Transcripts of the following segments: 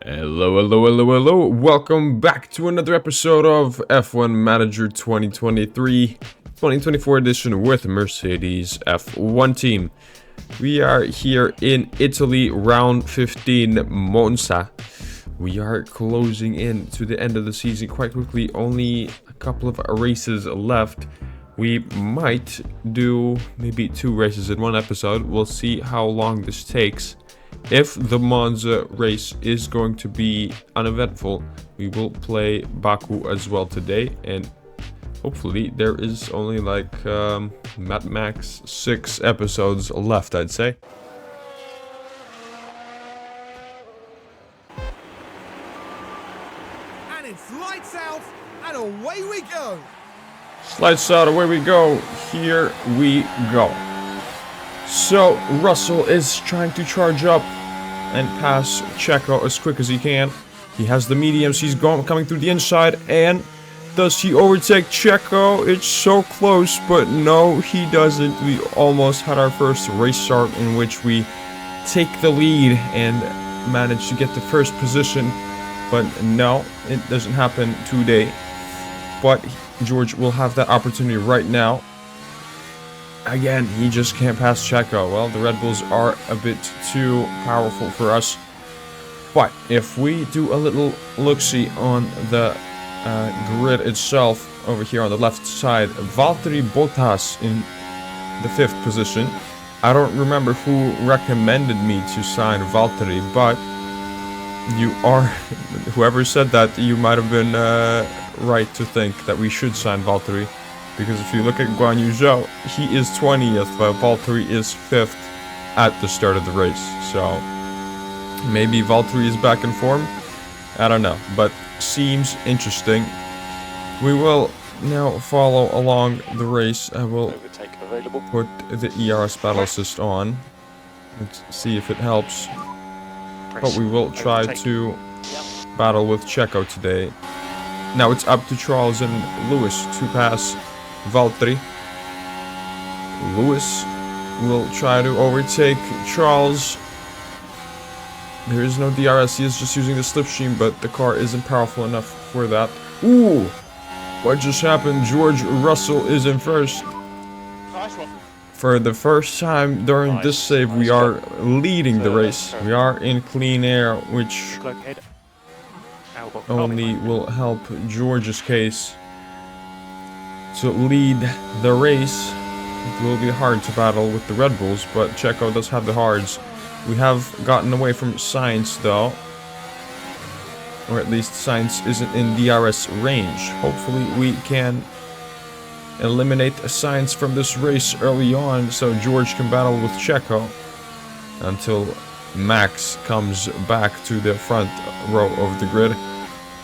Hello, hello, hello, hello. Welcome back to another episode of F1 Manager 2023-2024 edition with Mercedes F1 team. We are here in Italy, round 15, Monza. We are closing in to the end of the season quite quickly. Only a couple of races left. We might do maybe 2 races in one episode. We'll see how long this takes. If the Monza race is going to be uneventful, we will play Baku as well today, and hopefully there is only like max 6 episodes left, I'd say. And it's lights out and away we go. Lights out, away we go. Here we go. So Russell is trying to charge up and pass Checo as quick as he can. He has the mediums, he's coming through the inside, and does he overtake Checo? It's so close, but no, he doesn't. We almost had our first race start in which we take the lead and manage to get the first position, but no, it doesn't happen today. But George will have that opportunity right now. Again, he just can't pass Checo. Well, the Red Bulls are a bit too powerful for us. But if we do a little look-see on the grid itself, over here on the left side, Valtteri Bottas in the 5th position. I don't remember who recommended me to sign Valtteri, but you are, whoever said that, you might have been right to think that we should sign Valtteri. Because if you look at Guan Yu Zhou, he is 20th, while Valtteri is 5th at the start of the race. So maybe Valtteri is back in form. I don't know, but seems interesting. We will now follow along the race. I will put the ERS battle assist on. Let's see if it helps. But we will try to battle with Checo today. Now it's up to Charles and Lewis to pass Valtteri. Lewis will try to overtake Charles. There is no DRS, he is just using the slipstream, but the car isn't powerful enough for that. Ooh! What just happened? George Russell is in first. For the first time during this save, we are leading the race. We are in clean air, which only will help George's case to lead the race. It will be hard to battle with the Red Bulls, but Checo does have the hards. We have gotten away from Sainz though, or at least Sainz isn't in DRS range. Hopefully we can eliminate Sainz from this race early on so George can battle with Checo until Max comes back to the front row of the grid.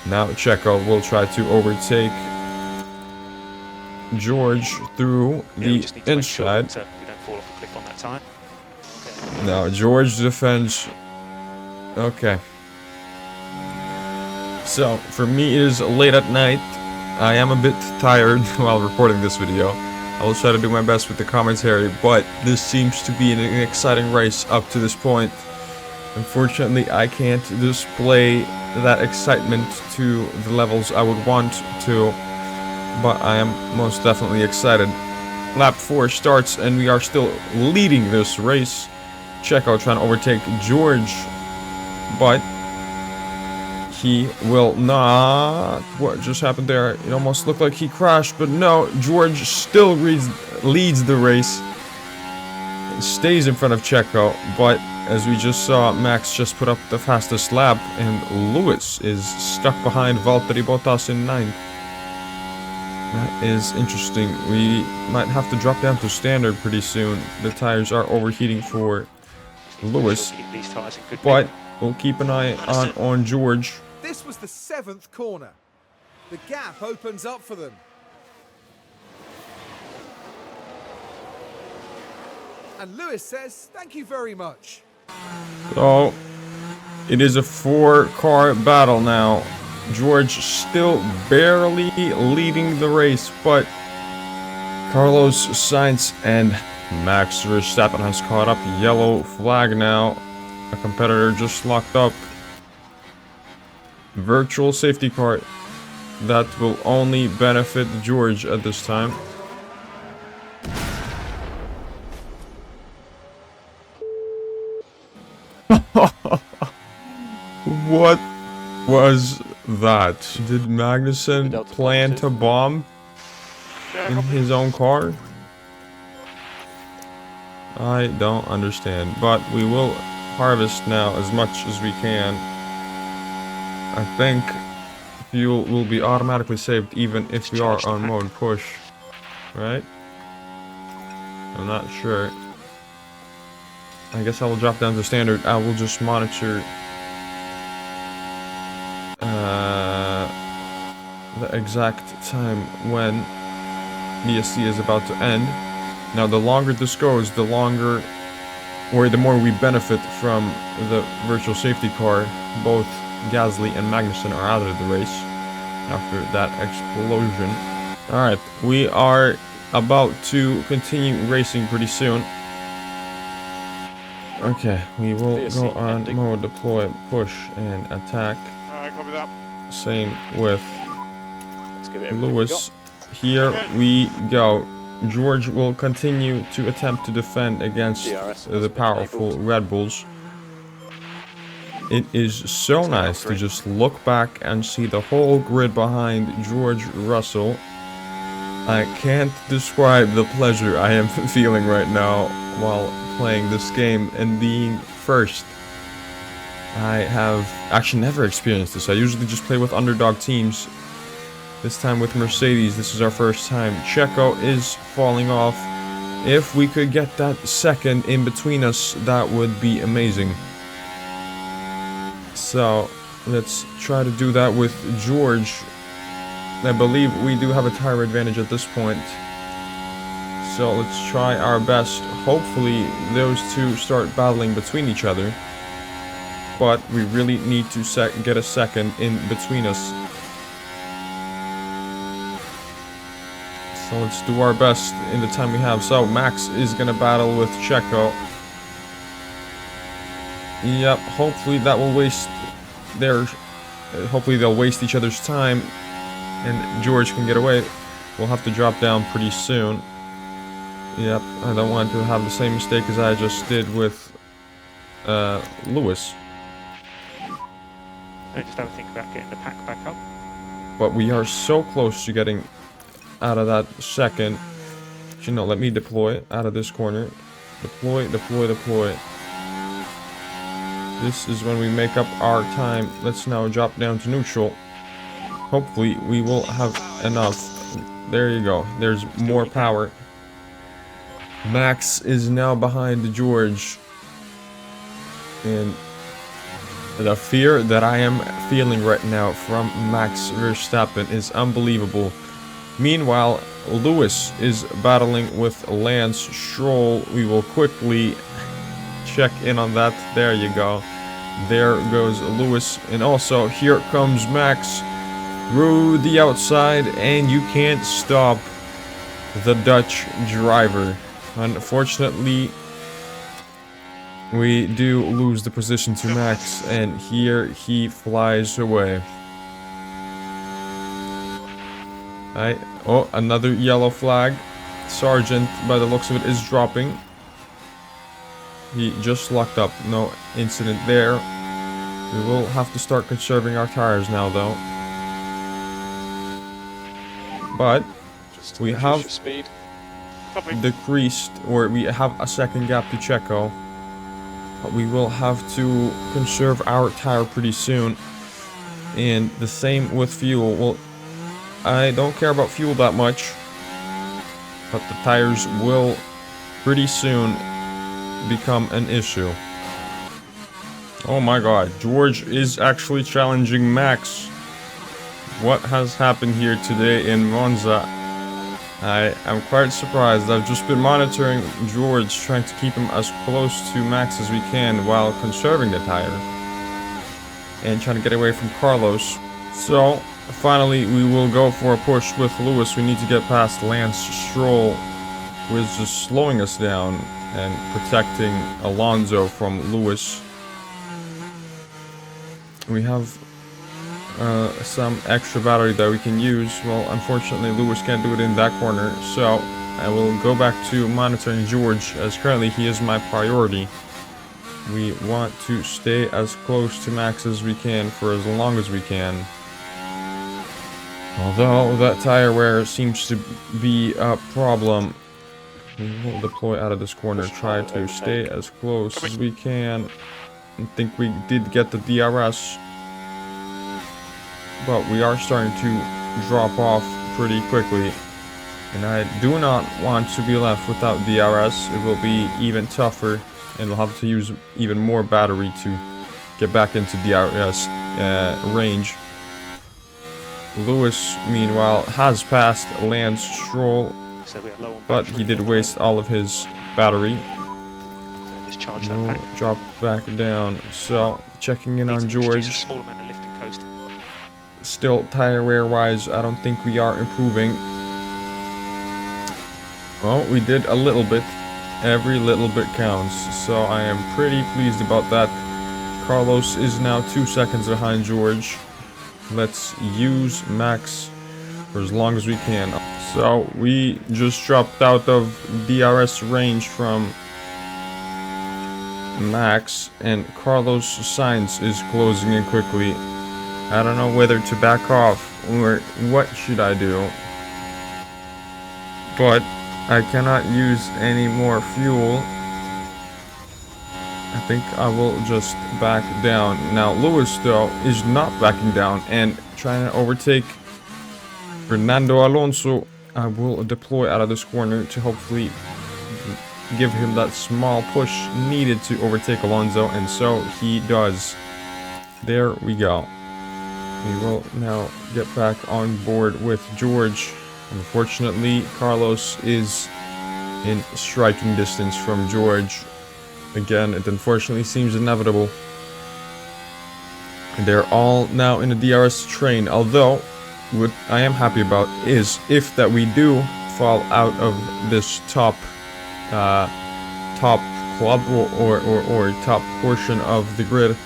Now Checo will try to overtake George through the inside. Now George defends. Okay. So for me it is late at night. I am a bit tired while recording this video. I will try to do my best with the commentary, but this seems to be an exciting race up to this point. Unfortunately, I can't display that excitement to the levels I would want to, but I am most definitely excited. Lap 4 starts and we are still leading this race. Checo trying to overtake George, but he will not. What just happened there? It almost looked like he crashed, but no, George still leads the race. It stays in front of Checo, but as we just saw, Max just put up the fastest lap, and Lewis is stuck behind Valtteri Bottas in 9th. That is interesting. We might have to drop down to standard pretty soon. The tires are overheating for Lewis, but we'll keep an eye on George. This was the 7th corner. The gap opens up for them. And Lewis says, thank you very much. So, it is a 4-car battle now. George still barely leading the race, but Carlos Sainz and Max Verstappen has caught up. Yellow flag now. A competitor just locked up. virtual safety car that will only benefit George at this time. What was that? Did Magnussen plan to bomb in his own car? I don't understand, but we will harvest now as much as we can. I think fuel will be automatically saved even if we are on mode push, right? I'm not sure. I guess I will drop down to standard. I will just monitor the exact time when BSC is about to end. Now, the longer this goes, the longer, or the more we benefit from the virtual safety car. Both Gasly and Magnussen are out of the race after that explosion. Alright, we are about to continue racing pretty soon. Okay, we will go on mode deploy, push, and attack. Copy that. Same with Lewis. Here we go. George will continue to attempt to defend against the powerful Red Bulls. It is so nice to just look back and see the whole grid behind George Russell. I can't describe the pleasure I am feeling right now while playing this game and being first. I have actually never experienced this. I usually just play with underdog teams. This time with Mercedes, this is our first time. Checo is falling off. If we could get that second in between us, that would be amazing. So, let's try to do that with George. I believe we do have a tire advantage at this point. So, let's try our best. Hopefully, those two start battling between each other. But we really need to get a second in between us. So let's do our best in the time we have. So Max is gonna battle with Checo. Yep, hopefully that will waste their... hopefully they'll waste each other's time and George can get away. We'll have to drop down pretty soon. Yep, I don't want to have the same mistake as I just did with Lewis. I just have to think about getting the pack back up. But we are so close to getting out of that second. You know, let me deploy out of this corner. Deploy, deploy, deploy. This is when we make up our time. Let's now drop down to neutral. Hopefully we will have enough. There you go. There's more power. Max is now behind George. And the fear that I am feeling right now from Max Verstappen is unbelievable. Meanwhile, Lewis is battling with Lance Stroll. We will quickly check in on that. There you go. There goes Lewis. And also, here comes Max through the outside. And you can't stop the Dutch driver. Unfortunately, we do lose the position to Max. And here he flies away. Oh, another yellow flag. Sergeant, by the looks of it, is dropping. He just locked up. No incident there. We will have to start conserving our tires now, though. But we have decreased, or we have a second gap to Checo. But we will have to conserve our tire pretty soon. And the same with fuel. Well, I don't care about fuel that much, but the tires will pretty soon become an issue. Oh my god, George is actually challenging Max. What has happened here today in Monza? I am quite surprised. I've just been monitoring George, trying to keep him as close to Max as we can while conserving the tire and trying to get away from Carlos. So finally, we will go for a push with Lewis. We need to get past Lance Stroll, who is just slowing us down and protecting Alonso from Lewis. We have some extra battery that we can use. Well, unfortunately, Lewis can't do it in that corner, so I will go back to monitoring George, as currently he is my priority. We want to stay as close to Max as we can for as long as we can. Although that tire wear seems to be a problem, we will deploy out of this corner, try to stay as close as we can. I think we did get the DRS, but we are starting to drop off pretty quickly. And I do not want to be left without DRS. It will be even tougher, and we'll have to use even more battery to get back into DRS range. Lewis, meanwhile, has passed Lance Stroll, but he did waste all of his battery. We'll drop back down. So, checking in on George. Still, tire wear wise, I don't think we are improving. Well, we did a little bit. Every little bit counts. So, I am pretty pleased about that. Carlos is now 2 seconds behind George. Let's use Max for as long as we can. So, we just dropped out of DRS range from Max, and Carlos Sainz is closing in quickly. I don't know whether to back off or what should I do, but I cannot use any more fuel. I think I will just back down. Now Lewis though is not backing down and trying to overtake Fernando Alonso. I will deploy out of this corner to hopefully give him that small push needed to overtake Alonso, and so he does. There we go. We will now get back on board with George. Unfortunately, Carlos is in striking distance from George. Again, it unfortunately seems inevitable. They're all now in the DRS train, although what I am happy about is if that we do fall out of this top club or top portion of the grid,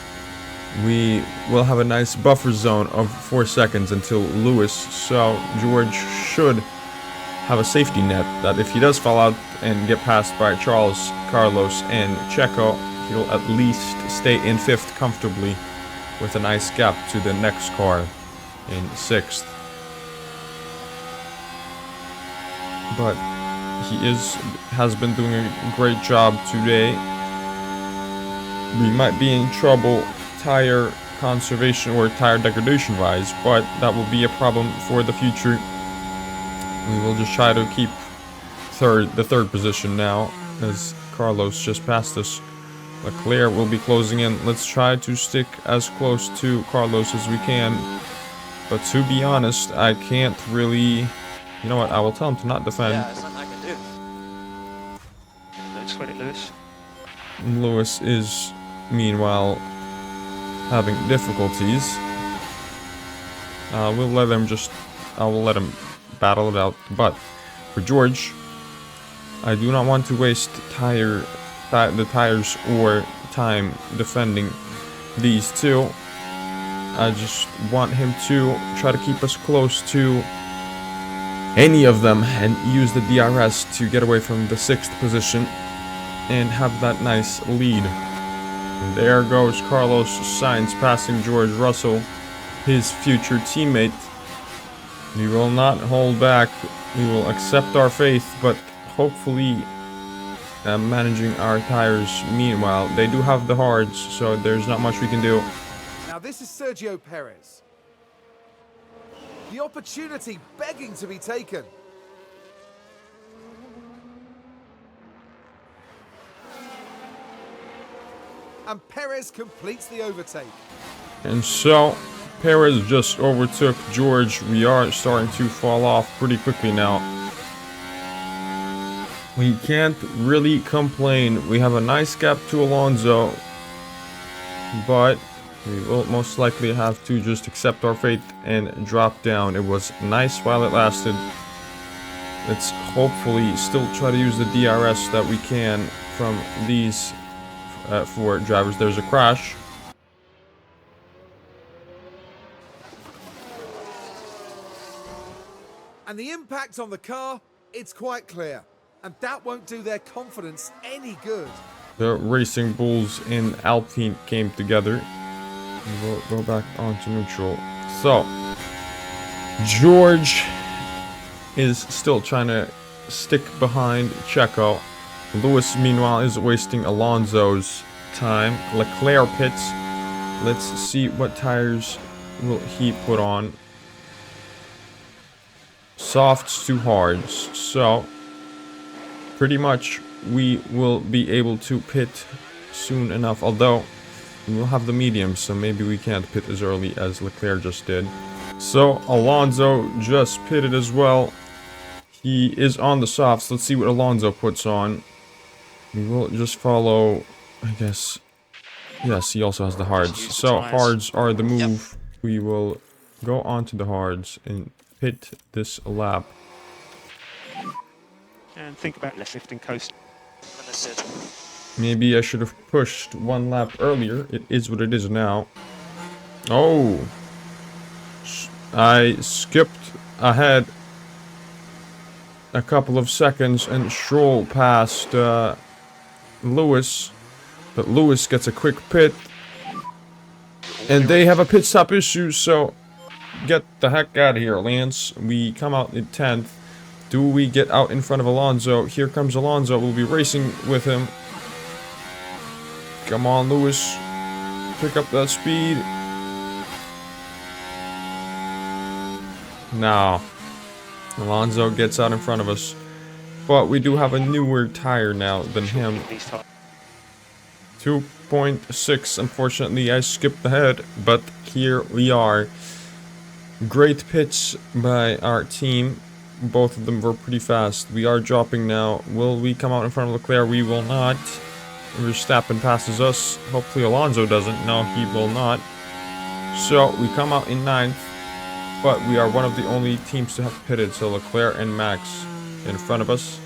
we will have a nice buffer zone of 4 seconds until Lewis, so George should have a safety net that if he does fall out and get passed by Charles, Carlos, and Checo, he'll at least stay in 5th comfortably with a nice gap to the next car in 6th. But he has been doing a great job today. We might be in trouble tire conservation or tire degradation wise, but that will be a problem for the future. We will just try to keep the third position now, as Carlos just passed us. Leclerc will be closing in. Let's try to stick as close to Carlos as we can, but to be honest, I can't really. You know what? I will tell him to not defend. Yeah, there's nothing I can do. Don't sweat it, Lewis. Lewis is, meanwhile, having difficulties. I will let him battle it out. But for George, I do not want to waste the tires or time defending these two. I just want him to try to keep us close to any of them and use the DRS to get away from the 6th position and have that nice lead. And there goes Carlos Sainz passing George Russell, his future teammate. We will not hold back. We will accept our fate, but hopefully managing our tires meanwhile. They do have the hards, so there's not much we can do. Now this is Sergio Perez. The opportunity begging to be taken. And Perez completes the overtake. And so, Perez just overtook George. We are starting to fall off pretty quickly now. We can't really complain. We have a nice gap to Alonso, but we will most likely have to just accept our fate and drop down. It was nice while it lasted. Let's hopefully still try to use the DRS that we can from these 4 drivers. There's a crash. And the impact on the car, it's quite clear. And that won't do their confidence any good. The Racing Bulls in Alpine came together. We'll go back onto neutral. So, George is still trying to stick behind Checo. Lewis, meanwhile, is wasting Alonso's time. Leclerc pits. Let's see what tires will he put on. Softs to hards. So, pretty much we will be able to pit soon enough. Although, we'll have the mediums, so maybe we can't pit as early as Leclerc just did. So, Alonso just pitted as well. He is on the softs. Let's see what Alonso puts on. We will just follow, I guess. Yes, he also has the hards. So, hards are the move. We will go on to the hards and pit this lap. And think about left lifting coast. Understood. Maybe I should have pushed one lap earlier. It is what it is now. Oh. I skipped ahead a couple of seconds and Stroll passed Lewis. But Lewis gets a quick pit. And they have a pit stop issue, so get the heck out of here, Lance. We come out in 10th. Do we get out in front of Alonso? Here comes Alonso. We'll be racing with him. Come on, Lewis. Pick up that speed. Now, Alonso gets out in front of us. But we do have a newer tire now than him. 2.6. Unfortunately, I skipped ahead. But here we are. Great pits by our team. Both of them were pretty fast. We are dropping now. Will we come out in front of Leclerc? We will not. Verstappen passes us. Hopefully Alonso doesn't. No, he will not. So we come out in 9th. But we are one of the only teams to have pitted. So Leclerc and Max in front of us.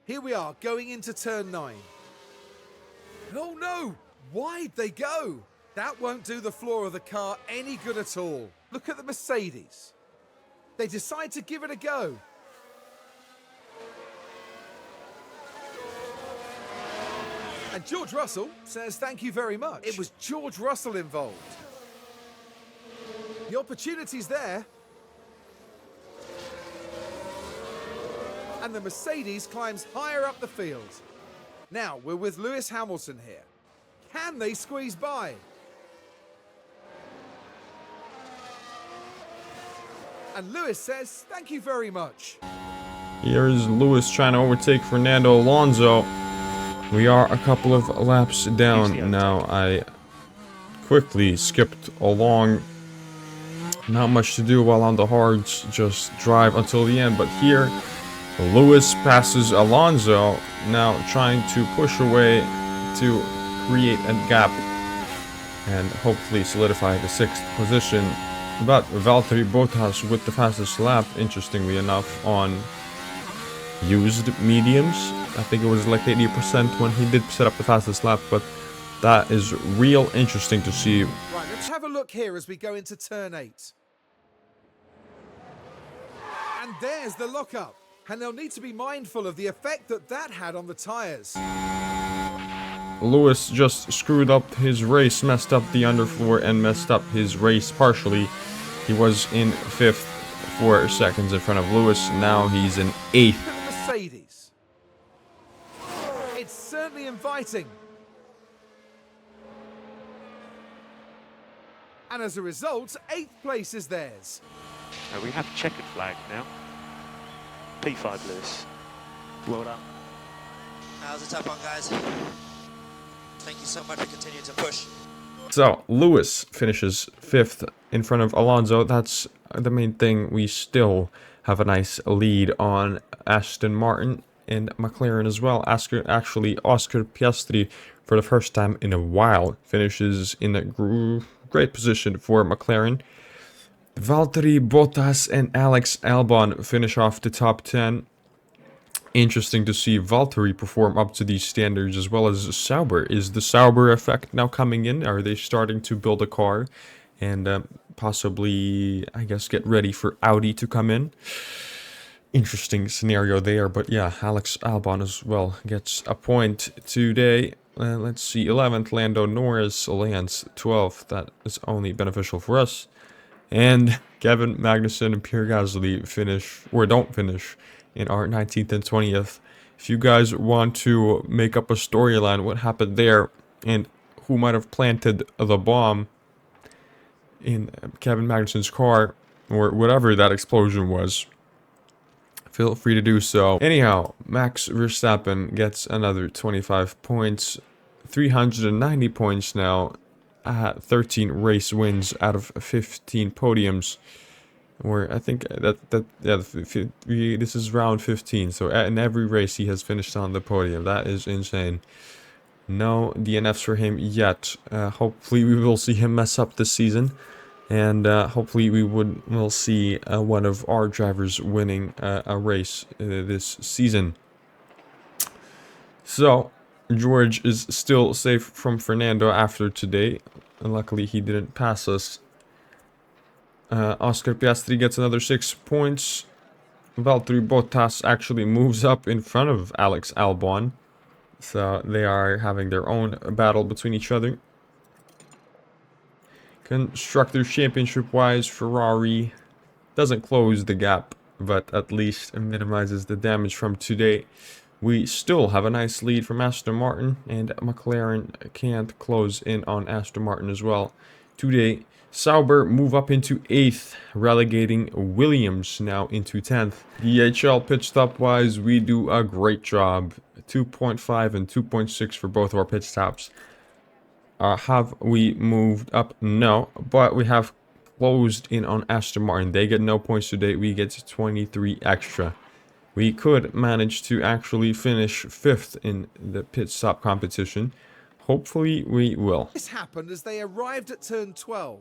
Here we are, going into turn 9. Oh no! Why'd they go? That won't do the floor of the car any good at all. Look at the Mercedes. They decide to give it a go. And George Russell says thank you very much. It was George Russell involved. The opportunity's there. And the Mercedes climbs higher up the field. Now we're with Lewis Hamilton here. Can they squeeze by? And Lewis says thank you very much. Here is Lewis trying to overtake Fernando Alonso. We are a couple of laps down now. I quickly skipped along. Not much to do while on the hards. Just drive until the end. But here, Lewis passes Alonso. Now trying to push away to create a gap. And hopefully solidify the 6th position. But Valtteri Bottas with the fastest lap, interestingly enough, on used mediums. I think it was like 80% when he did set up the fastest lap, but that is real interesting to see. Right, let's have a look here as we go into turn 8. And there's the lockup. And they'll need to be mindful of the effect that that had on the tyres. Lewis just screwed up his race, messed up the underfloor, and messed up his race partially. He was in 5th, 4 seconds in front of Lewis. Now he's in 8th. Mercedes. It's certainly inviting. And as a result, 8th place is theirs. We have a checkered flag now. P5 Lewis. Well done. That was a tough one, guys. Thank you so much for continuing to push. So, Lewis finishes 5th in front of Alonso. That's the main thing. We still have a nice lead on Aston Martin and McLaren as well. Actually, Oscar Piastri, for the first time in a while, finishes in a great position for McLaren. Valtteri Bottas and Alex Albon finish off the top 10. Interesting to see Valtteri perform up to these standards as well as Sauber. Is the Sauber effect now coming in? Are they starting to build a car and possibly, I guess, get ready for Audi to come in? interesting scenario there. But yeah, Alex Albon as well gets a point today. Let's see, 11th, Lando Norris lands 12th. That is only beneficial for us. And Kevin Magnussen and Pierre Gasly finish, or don't finish, in our 19th and 20th. If you guys want to make up a storyline, what happened there, and who might have planted the bomb in Kevin Magnussen's car, or whatever that explosion was, feel free to do so. Anyhow, Max Verstappen gets another 25 points, 390 points now, 13 race wins out of 15 podiums. Or I think this is round 15, so in every race he has finished on the podium. That is insane. No DNFs for him yet. Hopefully we will see him mess up this season. And hopefully we'll see one of our drivers winning a race this season. So, George is still safe from Fernando after today. Luckily he didn't pass us. Oscar Piastri gets another 6 points. Valtteri Bottas actually moves up in front of Alex Albon. So they are having their own battle between each other. Constructors Championship wise, Ferrari doesn't close the gap, but at least minimizes the damage from today. We still have a nice lead from Aston Martin, and McLaren can't close in on Aston Martin as well. Today, Sauber move up into 8th, relegating Williams now into 10th. DHL pit stop wise, we do a great job. 2.5 and 2.6 for both of our pit stops. Have we moved up? No, but we have closed in on Aston Martin. They get no points today. We get 23 extra. We could manage to actually finish 5th in the pit stop competition. Hopefully we will. This happened as they arrived at turn 12.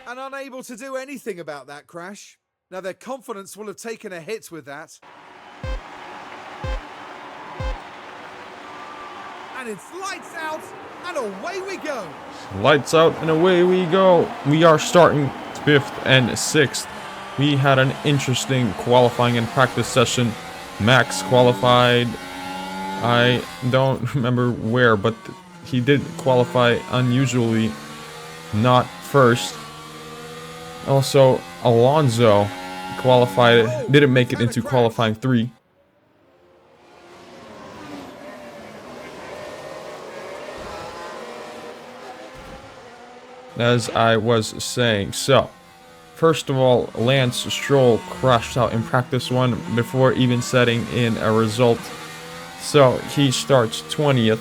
And unable to do anything about that crash. Now their confidence will have taken a hit with that. And it's lights out, and away we go. Lights out, and away we go. We are starting 5th and 6th. We had an interesting qualifying and practice session. Max qualified, I don't remember where, but he did qualify unusually not first. Also, Alonso qualified, didn't make it into qualifying 3. As I was saying, so first of all, Lance Stroll crashed out in practice 1 before even setting in a result, so he starts 20th.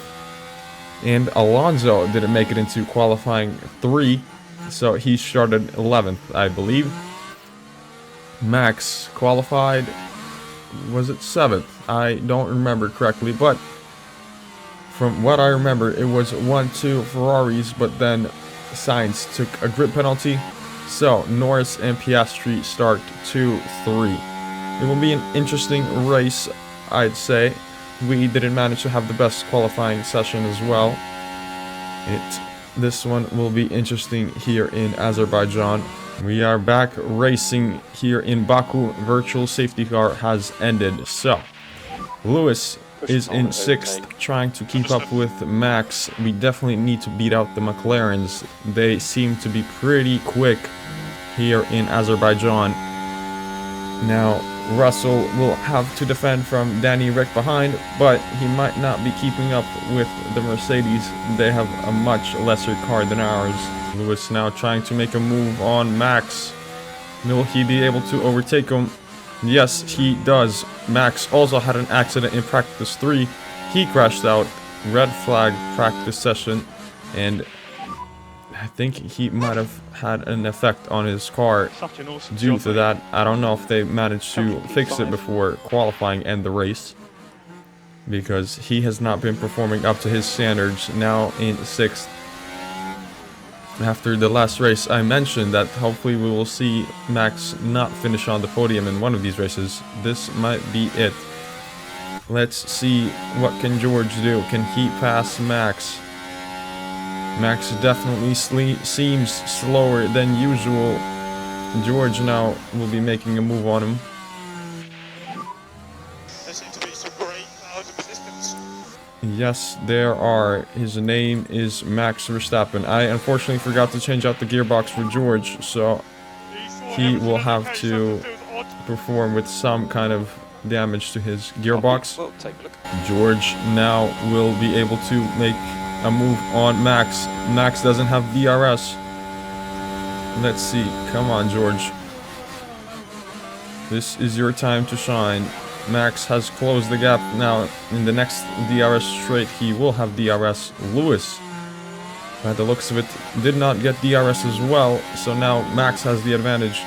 And Alonso didn't make it into qualifying 3, so he started 11th, I believe. Max qualified, was it 7th? I don't remember correctly, but from what I remember, it was 1-2 Ferraris, but then Sainz took a grid penalty, so Norris and Piastri start 2-3. It will be an interesting race, I'd say. We didn't manage to have the best qualifying session as well. This one will be interesting here in Azerbaijan. We are back racing here in Baku. Virtual safety car has ended, so Lewis is in 6th, trying to keep up with Max. We definitely need to beat out the McLarens. They seem to be pretty quick here in Azerbaijan. Now, Russell will have to defend from Danny Rick behind, but he might not be keeping up with the Mercedes. They have a much lesser car than ours. Lewis now trying to make a move on Max. Will he be able to overtake him? Yes, he does. Max also had an accident in practice 3. He crashed out. Red flag practice session. And I think he might have had an effect on his car due to that. I don't know if they managed to fix it before qualifying and the race, because he has not been performing up to his standards. Now in 6th. After the last race, I mentioned that hopefully we will see Max not finish on the podium in one of these races. This might be it. Let's see what can George do. Can he pass Max? Max definitely seems slower than usual. George now will be making a move on him. There seems to be some great clouds of resistance. Yes, there are. His name is Max Verstappen. I unfortunately forgot to change out the gearbox for George, so he will have to perform with some kind of damage to his gearbox. Well, take a look. George now will be able to make a move on Max. Max doesn't have DRS. Let's see. Come on, George. This is your time to shine. Max has closed the gap now. In the next DRS straight, he will have DRS. Lewis, by the looks of it, did not get DRS as well, so now Max has the advantage.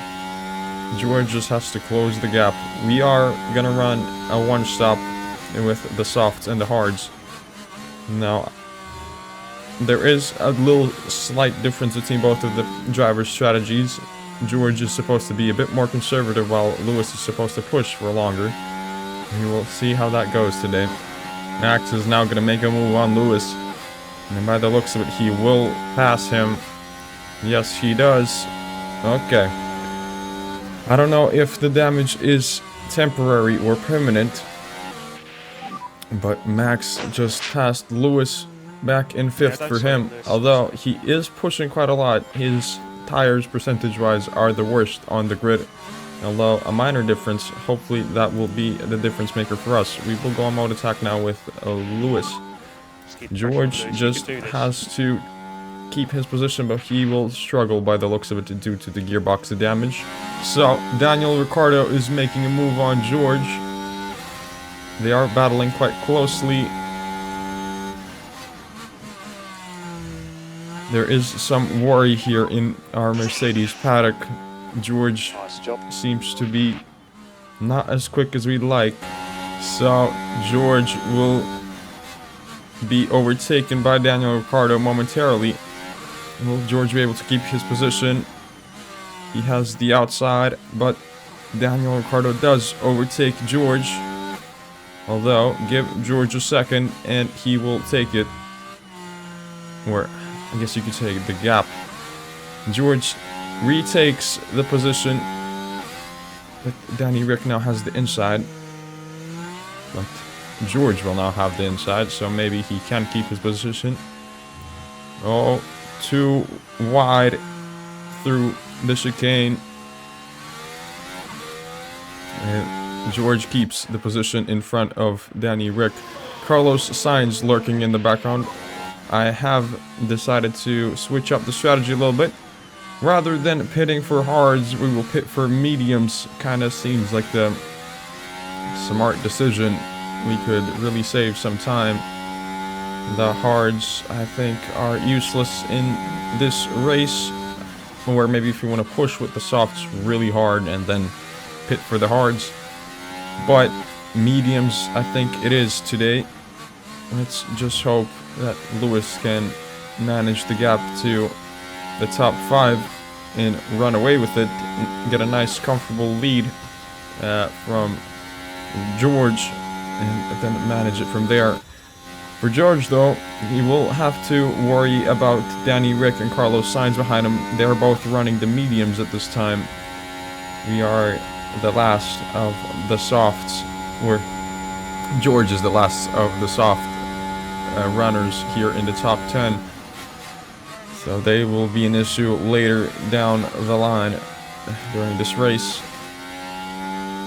George just has to close the gap. We are gonna run a one-stop with the softs and the hards. Now, there is a little slight difference between both of the drivers' strategies. George is supposed to be a bit more conservative while Lewis is supposed to push for longer. We will see how that goes today. Max is now going to make a move on Lewis. And by the looks of it, he will pass him. Yes, he does. Okay. I don't know if the damage is temporary or permanent. But Max just passed Lewis back in 5th for him. Although he is pushing quite a lot. His tires percentage-wise are the worst on the grid. Although a minor difference, hopefully that will be the difference maker for us. We will go on mode attack now with Lewis. George just has to keep his position, but he will struggle by the looks of it due to the gearbox damage. So Daniel Ricciardo is making a move on George. They are battling quite closely. There is some worry here in our Mercedes paddock. George seems to be not as quick as we'd like. So George will be overtaken by Daniel Ricciardo momentarily. Will George be able to keep his position? He has the outside, but Daniel Ricciardo does overtake George. Although, give George a second and he will take it. Or, I guess you could say the gap. George retakes the position. But Danny Rick now has the inside. But George will now have the inside, so maybe he can keep his position. Oh, too wide through the chicane. And George keeps the position in front of Danny Rick. Carlos Sainz lurking in the background. I have decided to switch up the strategy a little bit. Rather than pitting for hards, we will pit for mediums. Kind of seems like the smart decision. We could really save some time. The hards, I think, are useless in this race. Or maybe if you want to push with the softs really hard and then pit for the hards. But mediums, I think it is today. Let's just hope that Lewis can manage the gap to the top 5 and run away with it. Get a nice, comfortable lead from George and then manage it from there. For George, though, he will have to worry about Danny Rick and Carlos Sainz behind him. They're both running the mediums at this time. We are the last of the softs, or George is the last of the soft runners here in the top 10. So they will be an issue later down the line during this race.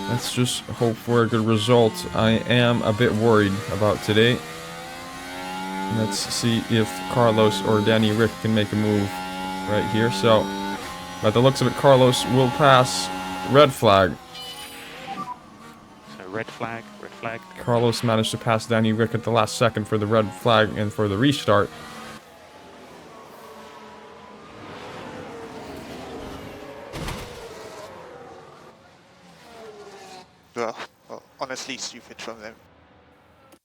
Let's just hope for a good result. I am a bit worried about today. Let's see if Carlos or Danny Rick can make a move right here. So, by the looks of it, Carlos will pass. Red flag. So red flag, red flag. Carlos managed to pass Danny Rick at the last second for the red flag and for the restart. Well, honestly, stupid from them.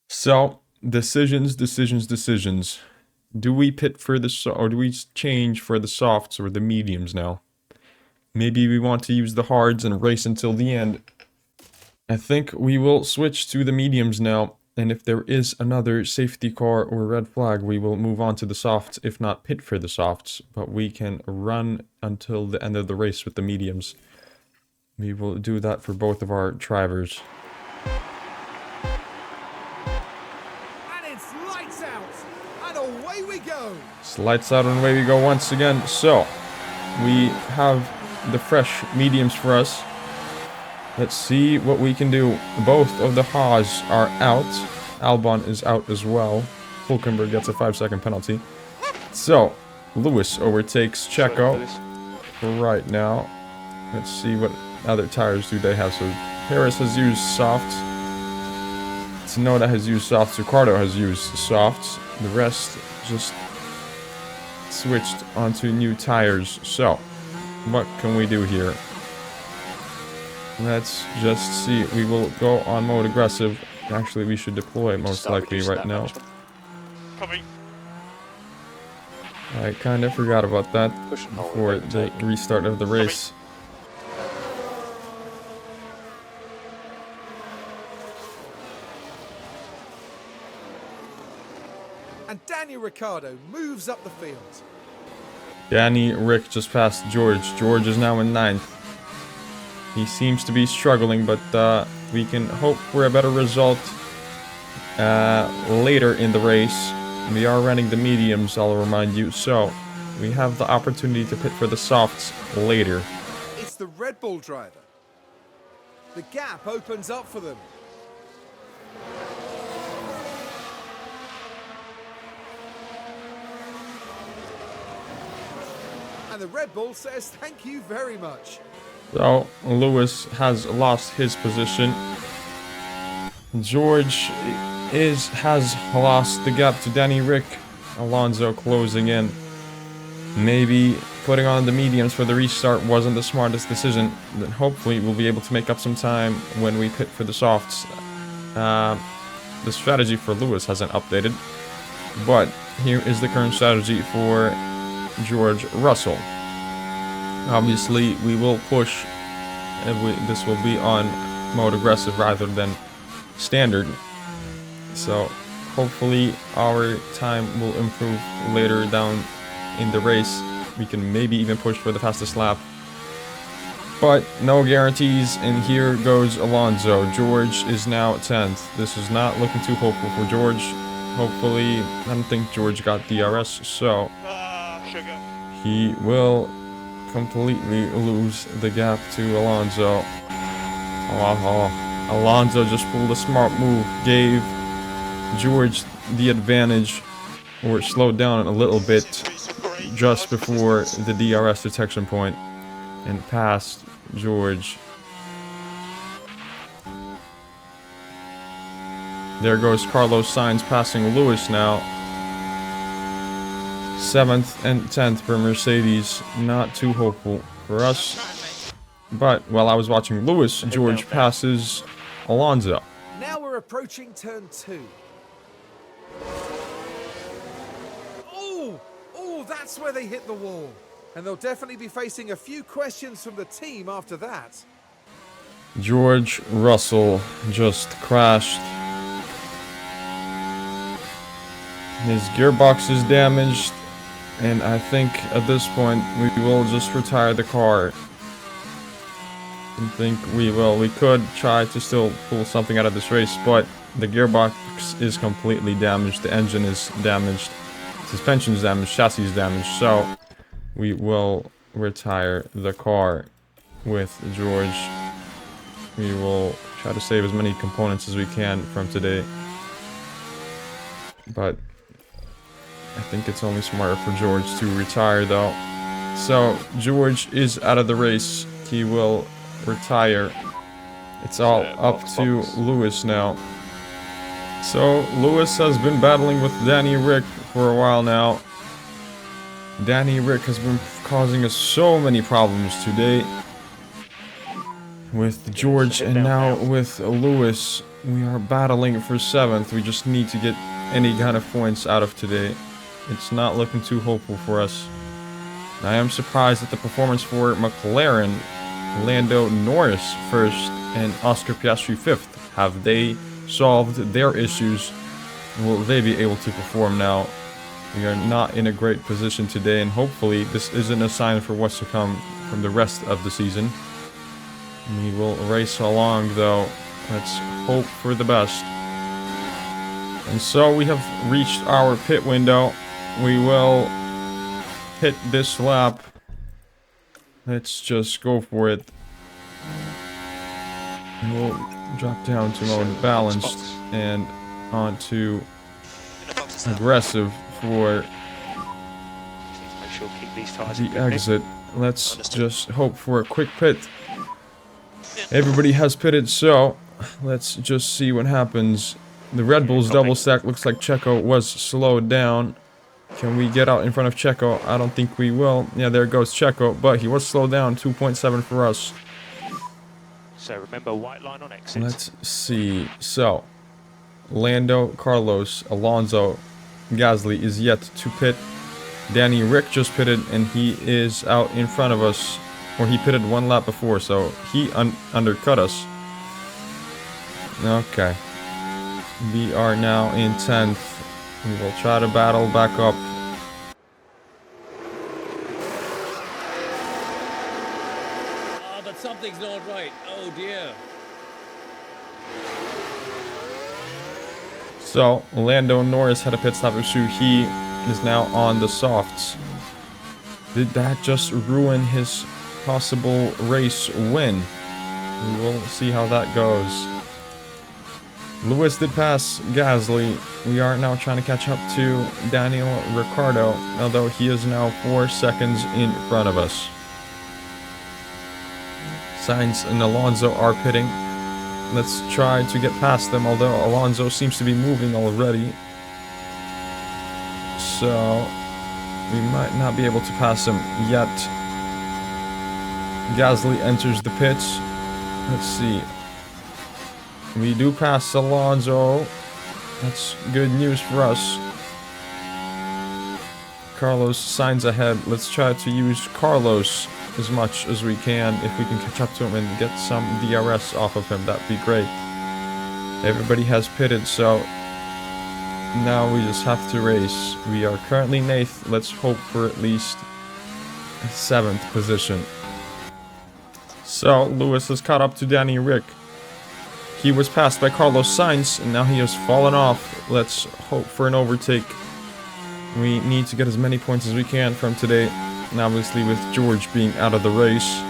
So, decisions. Do we pit for the or do we change for the softs or the mediums now? Maybe we want to use the hards and race until the end. I think we will switch to the mediums now. And if there is another safety car or red flag, we will move on to the softs, if not pit for the softs. But we can run until the end of the race with the mediums. We will do that for both of our drivers. And it's lights out. And away we go. It's lights out and away we go once again. So, we have the fresh mediums for us. Let's see what we can do. Both of the Haas are out. Albon is out as well. Hulkenberg gets a 5-second penalty. So, Lewis overtakes Checo right now. Let's see what other tires do they have. So, Harris has used softs. Tsunoda has used softs. Ricardo has used softs. The rest just switched onto new tires. So, what can we do here? Let's just see. We will go on mode aggressive. Actually, we should deploy most likely right now. I kind of forgot about that before the restart of the race. And Daniel Ricciardo moves up the field. Danny Rick just passed George. George is now in 9th. He seems to be struggling, but we can hope for a better result later in the race. We are running the mediums, I'll remind you, so we have the opportunity to pit for the softs later. It's the Red Bull driver. The gap opens up for them. And the Red Bull says thank you very much. So, Lewis has lost his position. George has lost the gap to Danny Rick. Alonso closing in. Maybe putting on the mediums for the restart wasn't the smartest decision. Then hopefully we'll be able to make up some time when we pit for the softs. The strategy for Lewis hasn't updated. But here is the current strategy for George Russell. Obviously, we will push, and this will be on mode aggressive rather than standard. So, hopefully, our time will improve later down in the race. We can maybe even push for the fastest lap. But, no guarantees, and here goes Alonso. George is now 10th. This is not looking too hopeful for George. Hopefully, I don't think George got DRS, so he will completely lose the gap to Alonso. Alonso just pulled a smart move, gave George the advantage, or slowed down a little bit just before the DRS detection point, and passed George. There goes Carlos Sainz passing Lewis now. 7th and 10th for Mercedes. Not too hopeful for us. But while I was watching Lewis, George passes Alonso. Now we're approaching turn 2. Oh, that's where they hit the wall. And they'll definitely be facing a few questions from the team after that. George Russell just crashed. His gearbox is damaged. And I think at this point we will just retire the car. I think we will. We could try to still pull something out of this race, but the gearbox is completely damaged. The engine is damaged. Suspension is damaged. Chassis is damaged. So we will retire the car with George. We will try to save as many components as we can from today. But I think it's only smarter for George to retire though. So George is out of the race. He will retire. It's all up to Lewis now. So Lewis has been battling with Danny Rick for a while now. Danny Rick has been causing us so many problems today. With George and now with Lewis, we are battling for 7th. We just need to get any kind of points out of today. It's not looking too hopeful for us. I am surprised at the performance for McLaren. Lando Norris 1st and Oscar Piastri 5th. Have they solved their issues, will they be able to perform now? We are not in a great position today, and hopefully this isn't a sign for what's to come from the rest of the season. We will race along, though. Let's hope for the best. And so we have reached our pit window. We will hit this lap. Let's just go for it. And we'll drop down to mode balanced and onto aggressive for Make sure keep these tires the in good nick. exit. Let's just hope for a quick pit. Everybody has pitted, so let's just see what happens. The Red Bull's double stack looks like Checo was slowed down. Can we get out in front of Checo? I don't think we will. Yeah, there goes Checo, but he was slowed down. 2.7 for us. So remember, white line on exit. Let's see. So, Lando, Carlos, Alonso, Gasly is yet to pit. Danny Rick just pitted, and he is out in front of us. Or he pitted one lap before, so he undercut us. Okay. We are now in 10th. We will try to battle back up. Oh, but something's not right. Oh dear. So, Lando Norris had a pit stop issue. He is now on the softs. Did that just ruin his possible race win? We will see how that goes. Lewis did pass Gasly. We are now trying to catch up to Daniel Ricciardo, although he is now 4 seconds in front of us. Sainz and Alonso are pitting. Let's try to get past them, although Alonso seems to be moving already. So, we might not be able to pass him yet. Gasly enters the pits. Let's see. We do pass Alonso. That's good news for us. Carlos Sainz ahead. Let's try to use Carlos as much as we can. If we can catch up to him and get some DRS off of him, that'd be great. Everybody has pitted, so now we just have to race. We are currently 8th. Let's hope for at least a 7th position. So, Lewis has caught up to Danny Rick. He was passed by Carlos Sainz, and now he has fallen off. Let's hope for an overtake. We need to get as many points as we can from today, and obviously with George being out of the race.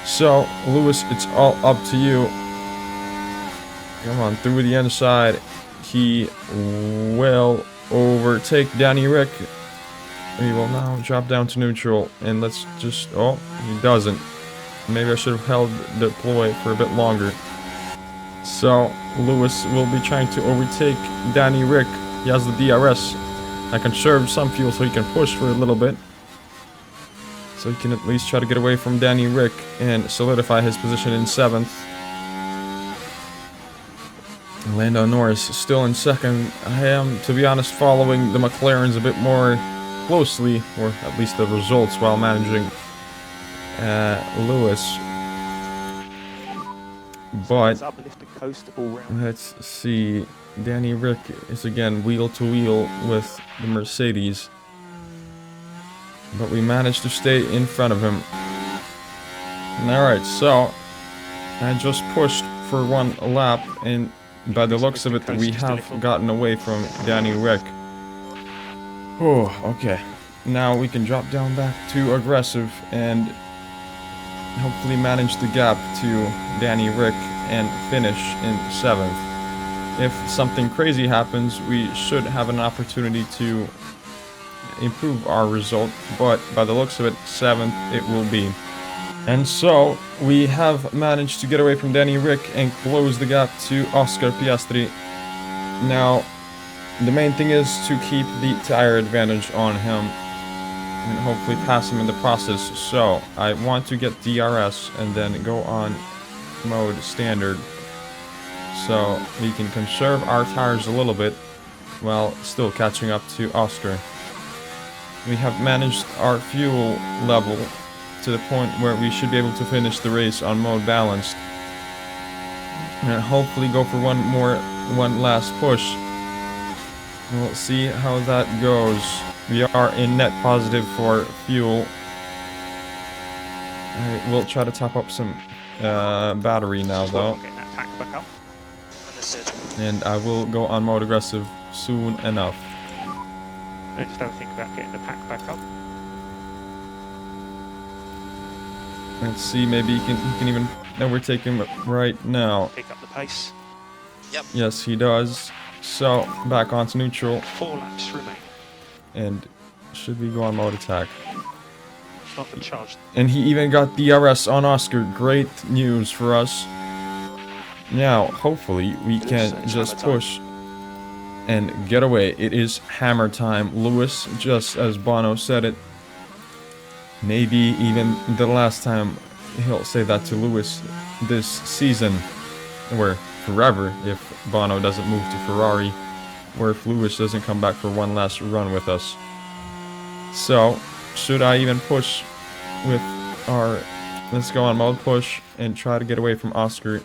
So, Lewis, it's all up to you. Come on, through the inside. He will overtake Danny Rick. He will now drop down to neutral, and let's just... Oh, he doesn't. Maybe I should have held the ploy for a bit longer. So, Lewis will be trying to overtake Danny Rick. He has the DRS. I conserved some fuel so he can push for a little bit. So he can at least try to get away from Danny Rick and solidify his position in 7th. Lando Norris still in 2nd. I am, to be honest, following the McLarens a bit more closely, or at least the results, while managing Lewis. But let's see. Danny Rick is again wheel to wheel with the Mercedes. But we managed to stay in front of him. Alright, so I just pushed for one lap, and by the looks of it, we have gotten away from Danny Rick. Oh, okay. Now we can drop down back to aggressive and hopefully manage the gap to Danny Rick and finish in 7th. If something crazy happens, we should have an opportunity to improve our result, but by the looks of it, 7th it will be. And so, we have managed to get away from Danny Rick and close the gap to Oscar Piastri. Now, the main thing is to keep the tire advantage on him and hopefully pass him in the process. So, I want to get DRS and then go on mode standard, so we can conserve our tires a little bit while still catching up to Oscar. We have managed our fuel level to the point where we should be able to finish the race on mode balanced. And hopefully go for one last push. We'll see how that goes. We are in net positive for fuel. We'll try to top up some battery now, though. Getting that pack back up. Understood. And I will go on mode aggressive soon enough. Just don't think about getting the pack back up. Let's see, maybe he can even overtake him right now. Pick up the pace. Yep. Yes, he does. So, back onto neutral. 4 laps remain. And should we go on mode attack? Not the charge. And he even got DRS on Oscar. Great news for us. Now, hopefully, we can just push and get away. It is hammer time. Lewis, just as Bono said it. Maybe even the last time he'll say that to Lewis this season. Or forever, if Bono doesn't move to Ferrari. Or if Lewis doesn't come back for one last run with us. So, should I even push with our... Let's go on mode push and try to get away from Oscar.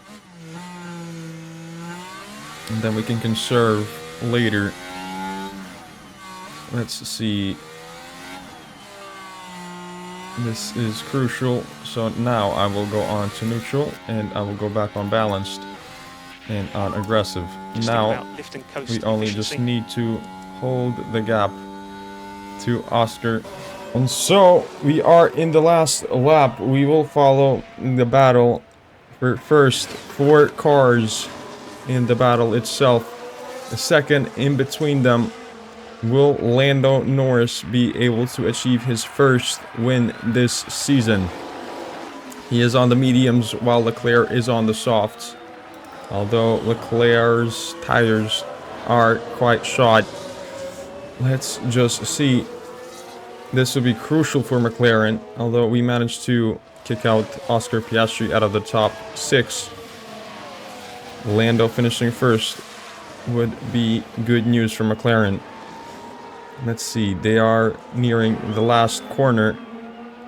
And then we can conserve later. Let's see. This is crucial. So now I will go on to neutral and I will go back on balanced and on aggressive. Now we only just need to hold the gap to Oscar. And so we are in the last lap. We will follow the battle for first 4 cars in the battle itself. The second in between them, will Lando Norris be able to achieve his first win this season? He is on the mediums while Leclerc is on the softs. Although Leclerc's tires are quite shot. Let's just see. This will be crucial for McLaren, although we managed to kick out Oscar Piastri out of the top 6. Lando finishing first would be good news for McLaren. Let's see, they are nearing the last corner.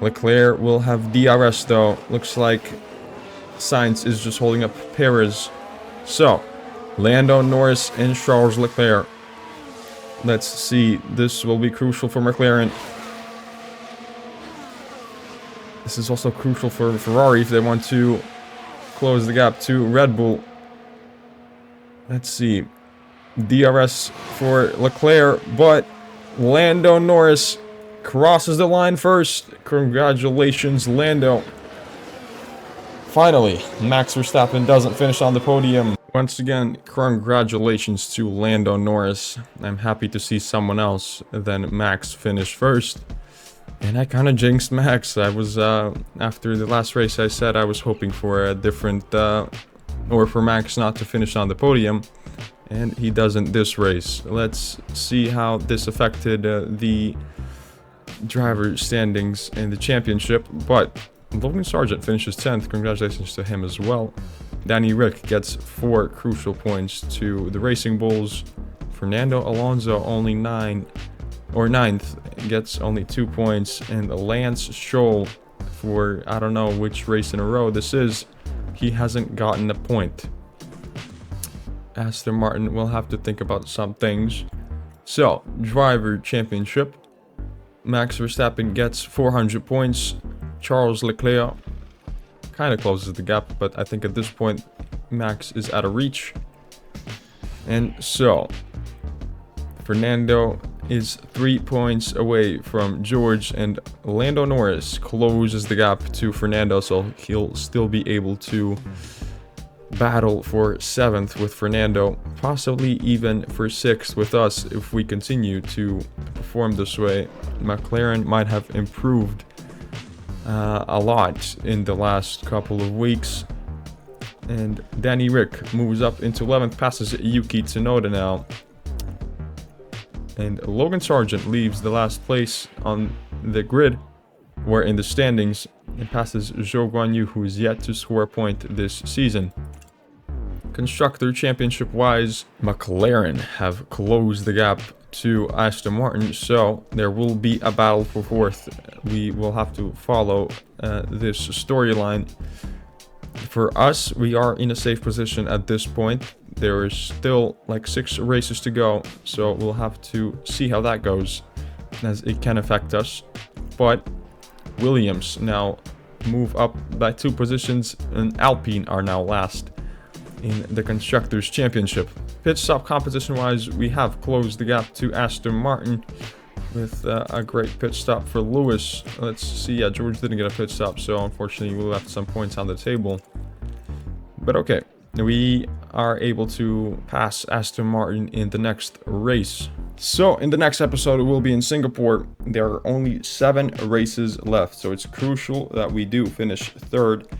Leclerc will have DRS though. Looks like Sainz is just holding up Perez. So, Lando Norris and Charles Leclerc. Let's see, this will be crucial for McLaren. This is also crucial for Ferrari if they want to close the gap to Red Bull. Let's see. DRS for Leclerc, but Lando Norris crosses the line first. Congratulations, Lando. Finally, Max Verstappen doesn't finish on the podium. Once again, congratulations to Lando Norris. I'm happy to see someone else than Max finish first. And I kind of jinxed Max. I was, after the last race, I said I was hoping for a different, or for Max not to finish on the podium. And he doesn't this race. Let's see how this affected the driver standings in the championship. But Logan Sargent finishes 10th. Congratulations to him as well. Danny Rick gets 4 crucial points to the Racing Bulls. Fernando Alonso only 9th, gets only 2 points. And Lance Stroll, for I don't know which race in a row this is, he hasn't gotten a point. Aston Martin will have to think about some things. So, driver championship. Max Verstappen gets 400 points. Charles Leclerc kind of closes the gap, but I think at this point Max is out of reach. And so, Fernando is 3 points away from George, and Lando Norris closes the gap to Fernando, so he'll still be able to battle for 7th with Fernando, possibly even for 6th with us if we continue to perform this way. McLaren might have improved a lot in the last couple of weeks. And Danny Rick moves up into 11th, passes Yuki Tsunoda now. And Logan Sargent leaves the last place on the grid, where in the standings, it passes Zhou Guanyu, who is yet to score a point this season. Constructor Championship wise, McLaren have closed the gap to Aston Martin, so there will be a battle for 4th. We will have to follow this storyline. For us, we are in a safe position at this point. There is still like 6 races to go, so we'll have to see how that goes, as it can affect us. But Williams now move up by 2 positions, and Alpine are now last in the Constructors' Championship. Pit stop competition wise, we have closed the gap to Aston Martin with a great pit stop for Lewis. Let's see, yeah, George didn't get a pit stop, so unfortunately we left some points on the table. But okay, we are able to pass Aston Martin in the next race. So in the next episode, we'll be in Singapore. There are only 7 races left, so it's crucial that we do finish 3rd.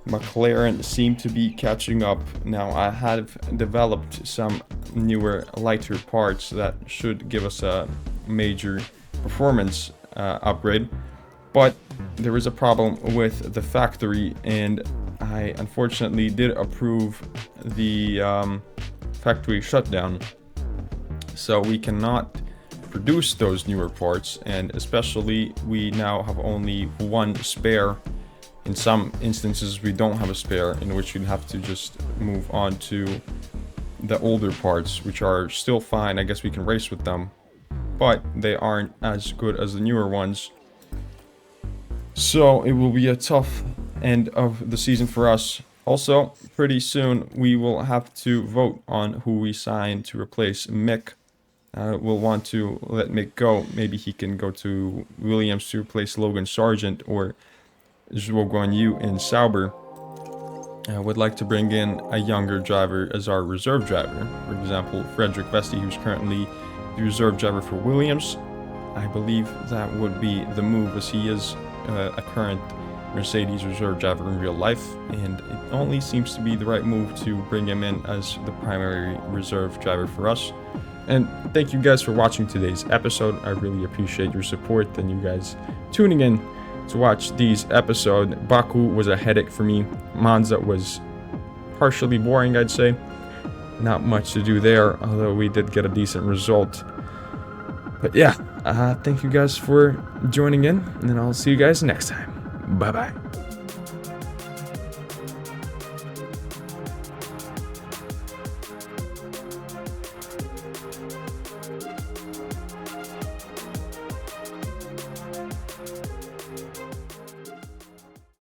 McLaren seem to be catching up. Now, I have developed some newer, lighter parts that should give us a major performance upgrade. But there is a problem with the factory, and I unfortunately did approve the factory shutdown. So we cannot produce those newer parts, and especially we now have only 1 spare. In some instances we don't have a spare, in which we'd have to just move on to the older parts, which are still fine. I guess we can race with them, but they aren't as good as the newer ones. So it will be a tough end of the season for us. Also, pretty soon we will have to vote on who we sign to replace Mick. We'll want to let Mick go. Maybe he can go to Williams to replace Logan Sargent, or Zhuo Guanyu in Sauber. I would like to bring in a younger driver as our reserve driver. For example, Frederick Vesti, who's currently the reserve driver for Williams. I believe that would be the move, as he is a current Mercedes reserve driver in real life, and it only seems to be the right move to bring him in as the primary reserve driver for us. And thank you guys for watching today's episode. I really appreciate your support and you guys tuning in to watch these episodes. Baku was a headache for me. Monza was partially boring, I'd say. Not much to do there, although we did get a decent result. But yeah, thank you guys for joining in, and then I'll see you guys next time. Bye-bye.